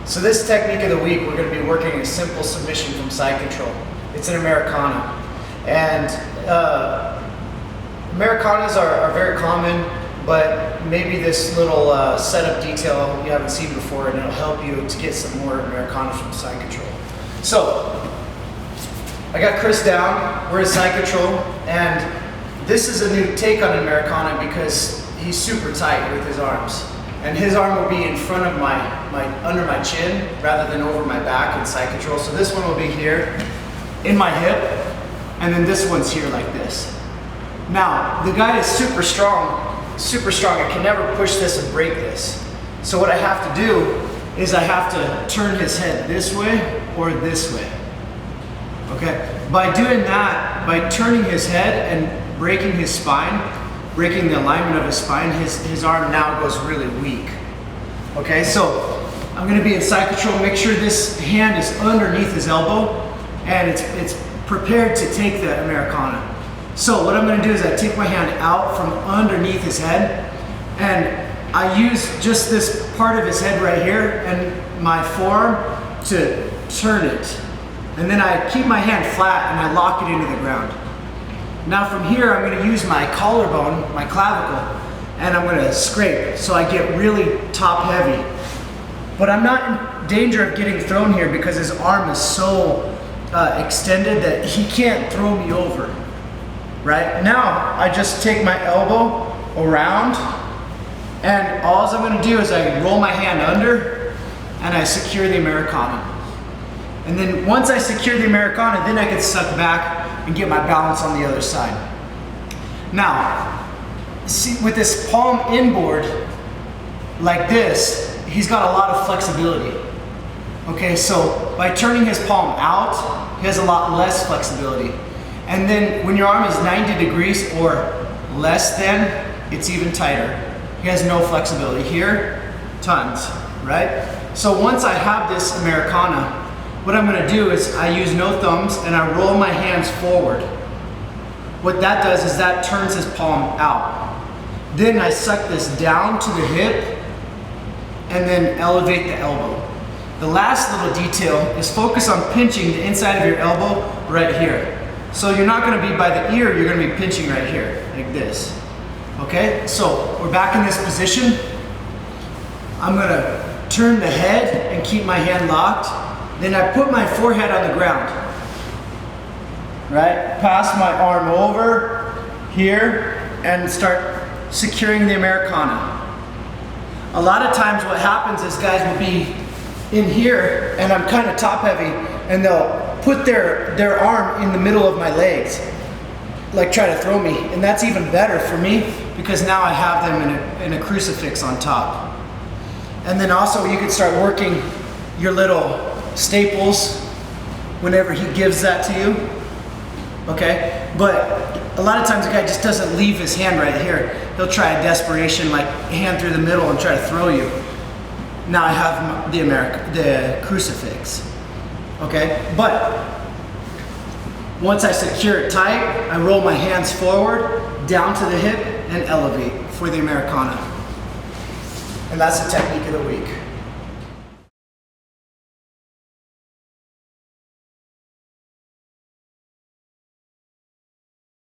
So this technique of the week, we're going to be working a simple submission from side control. It's an Americana. And Americanas are very common, but maybe this little setup detail you haven't seen before, and it'll help you to get some more Americanas from side control. So, I got Chris down, we're in side control, and this is a new take on Americana because he's super tight with his arms. And his arm will be in front of under my chin rather than over my back in side control. So this one will be here in my hip, and then this one's here like this. Now, the guy is super strong. I can never push this and break this. So what I have to do is I have to turn his head this way or this way. Okay? By doing that, by turning his head and breaking his spine, breaking the alignment of his spine, his arm now goes really weak. Okay, so I'm gonna be in side control. Make sure this hand is underneath his elbow and it's prepared to take the Americana. So what I'm gonna do is I take my hand out from underneath his head and I use just this part of his head right here and my forearm to turn it. And then I keep my hand flat and I lock it into the ground. Now from here, I'm gonna use my collarbone, my clavicle, and I'm gonna scrape so I get really top heavy. But I'm not in danger of getting thrown here because his arm is so extended that he can't throw me over, right? Now, I just take my elbow around, and all I'm gonna do is I roll my hand under, and I secure the Americana. And then once I secure the Americana, then I can suck back and get my balance on the other side. Now, see, with this palm inboard, like this, he's got a lot of flexibility. Okay, so by turning his palm out, he has a lot less flexibility. And then when your arm is 90 degrees or less than, it's even tighter. He has no flexibility. Here, tons, right? So once I have this Americana, what I'm gonna do is I use no thumbs and I roll my hands forward. What that does is that turns his palm out. Then I suck this down to the hip and then elevate the elbow. The last little detail is focus on pinching the inside of your elbow right here. So you're not gonna be by the ear, you're gonna be pinching right here, like this. Okay, so we're back in this position. I'm gonna turn the head and keep my hand locked. Then I put my forehead on the ground, right? Pass my arm over here and start securing the Americana. A lot of times what happens is guys will be in here and I'm kind of top heavy and they'll put their arm in the middle of my legs, like try to throw me. And that's even better for me because now I have them in a crucifix on top. And then also you can start working your little staples whenever he gives that to you, okay? But a lot of times the guy just doesn't leave his hand right here. He'll try a desperation, like hand through the middle and try to throw you. Now I have the crucifix, okay? But once I secure it tight, I roll my hands forward, down to the hip, and elevate for the Americana. And that's the technique of the week.